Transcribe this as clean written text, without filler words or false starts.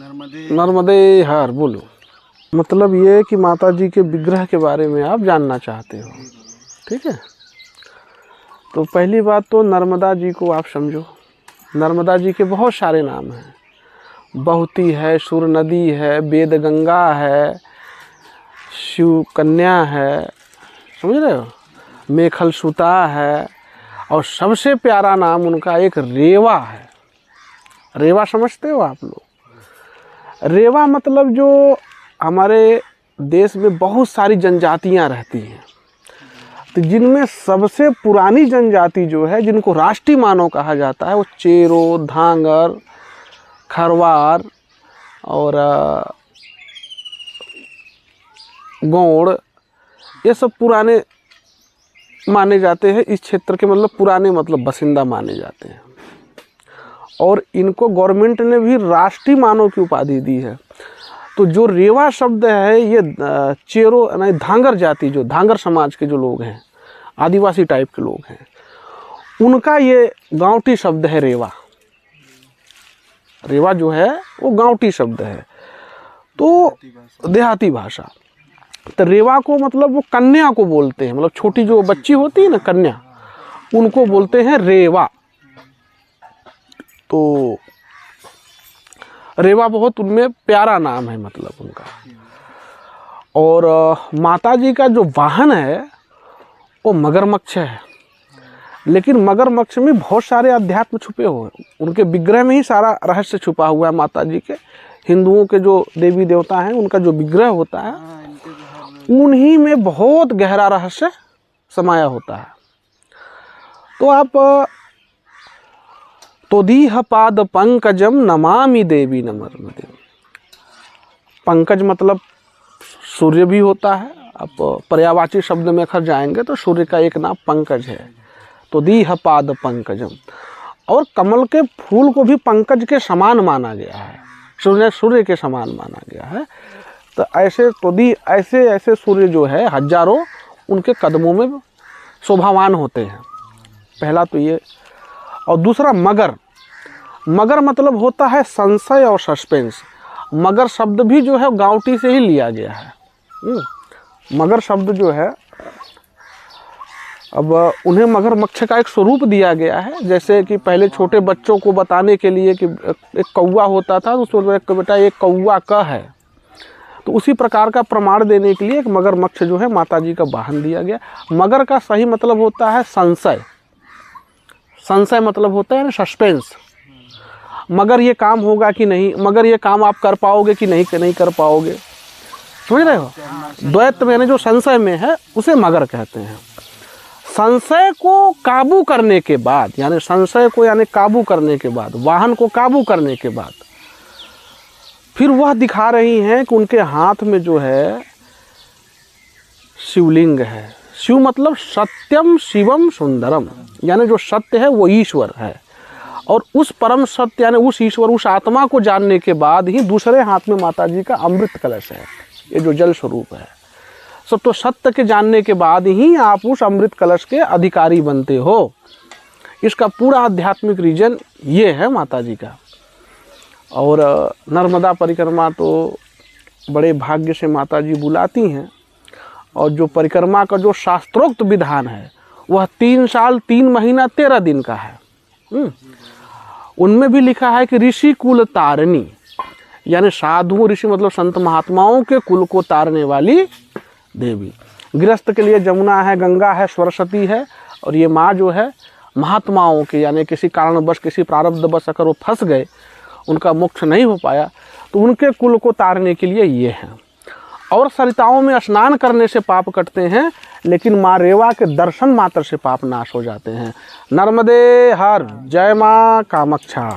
नर्मदे हर बोलो। मतलब ये कि माता जी के विग्रह के बारे में आप जानना चाहते हो, ठीक है। तो पहली बात तो नर्मदा जी को आप समझो। नर्मदा जी के बहुत सारे नाम हैं, बहुती है, सुर नदी है, वेद गंगा है, शिव कन्या है, समझ रहे हो, मेखल सुता है, और सबसे प्यारा नाम उनका एक रेवा है। रेवा समझते हो आप लोग? रेवा मतलब जो हमारे देश में बहुत सारी जनजातियां रहती हैं, तो जिनमें सबसे पुरानी जनजाति जो है, जिनको राष्ट्रीय मानव कहा जाता है, वो चेरो, धांगर, खरवार और गौड़, ये सब पुराने माने जाते हैं इस क्षेत्र के। मतलब पुराने मतलब बासिंदा माने जाते हैं, और इनको गवर्नमेंट ने भी राष्ट्रीय मानव की उपाधि दी है। तो जो रेवा शब्द है, ये चेरो यानी धांगर जाति, जो धांगर समाज के जो लोग हैं, आदिवासी टाइप के लोग हैं, उनका ये गाँवटी शब्द है रेवा। रेवा जो है वो गाँवटी शब्द है, तो देहाती भाषा। तो रेवा को मतलब वो कन्या को बोलते हैं, मतलब छोटी जो बच्ची होती है ना, कन्या, उनको बोलते हैं रेवा। तो रेवा बहुत उनमें प्यारा नाम है मतलब उनका। और माता जी का जो वाहन है वो मगरमच्छ है, लेकिन मगरमच्छ में बहुत सारे अध्यात्म छुपे हुए हैं। उनके विग्रह में ही सारा रहस्य छुपा हुआ है। माता जी के, हिंदुओं के जो देवी देवता हैं, उनका जो विग्रह होता है, उन्हीं में बहुत गहरा रहस्य समाया होता है। तो आप तोदीह पाद पंकजम नमामि देवी नमर्मदे। पंकज मतलब सूर्य भी होता है। आप पर्यायवाची शब्द में अगर जाएंगे तो सूर्य का एक नाम पंकज है, तोदीह पाद पंकजम। और कमल के फूल को भी पंकज के समान माना गया है, सूर्य के समान माना गया है। तो ऐसे ऐसे ऐसे सूर्य जो है हजारों, उनके कदमों में शोभावान होते हैं। पहला तो ये। और दूसरा मगर। मगर मतलब होता है संशय और सस्पेंस। मगर शब्द भी जो है गाँवटी से ही लिया गया है। मगर शब्द जो है, अब उन्हें मगरमच्छ का एक स्वरूप दिया गया है। जैसे कि पहले छोटे बच्चों को बताने के लिए कि एक कौवा होता था, तो उसको बेटा एक कौवा का है, तो उसी प्रकार का प्रमाण देने के लिए एक मगरमच्छ जो है माता जी का वाहन दिया गया। मगर का सही मतलब होता है संशय। संशय मतलब होता है ना सस्पेंस। मगर ये काम होगा कि नहीं, मगर ये काम आप कर पाओगे कि नहीं कर पाओगे, समझ रहे हो? द्वैत में जो संशय में है उसे मगर कहते हैं। संशय को काबू करने के बाद, यानी संशय को यानी काबू करने के बाद, वाहन को काबू करने के बाद, फिर वह दिखा रही हैं कि उनके हाथ में जो है शिवलिंग है। शिव मतलब सत्यम शिवम सुंदरम, यानी जो सत्य है वो ईश्वर है। और उस परम सत्य यानी उस ईश्वर, उस आत्मा को जानने के बाद ही दूसरे हाथ में माता जी का अमृत कलश है, ये जो जल स्वरूप है। सब तो सत्य के जानने के बाद ही आप उस अमृत कलश के अधिकारी बनते हो। इसका पूरा आध्यात्मिक रीजन ये है माता जी का। और नर्मदा परिक्रमा तो बड़े भाग्य से माता जी बुलाती हैं। और जो परिक्रमा का जो शास्त्रोक्त विधान है वह 3 साल 3 महीना 13 दिन का है। उनमें भी लिखा है कि ऋषि कुल तारणी, यानी साधु ऋषि मतलब संत महात्माओं के कुल को तारने वाली देवी। गृहस्थ के लिए जमुना है, गंगा है, सरस्वती है। और ये माँ जो है महात्माओं के, यानी किसी कारणवश, किसी प्रारब्धवश अगर वो फंस गए, उनका मोक्ष नहीं हो पाया, तो उनके कुल को तारने के लिए ये हैं। और सरिताओं में स्नान करने से पाप कटते हैं, लेकिन माँ रेवा के दर्शन मात्र से पाप नाश हो जाते हैं। नर्मदे हर। जय माँ कामाक्षा।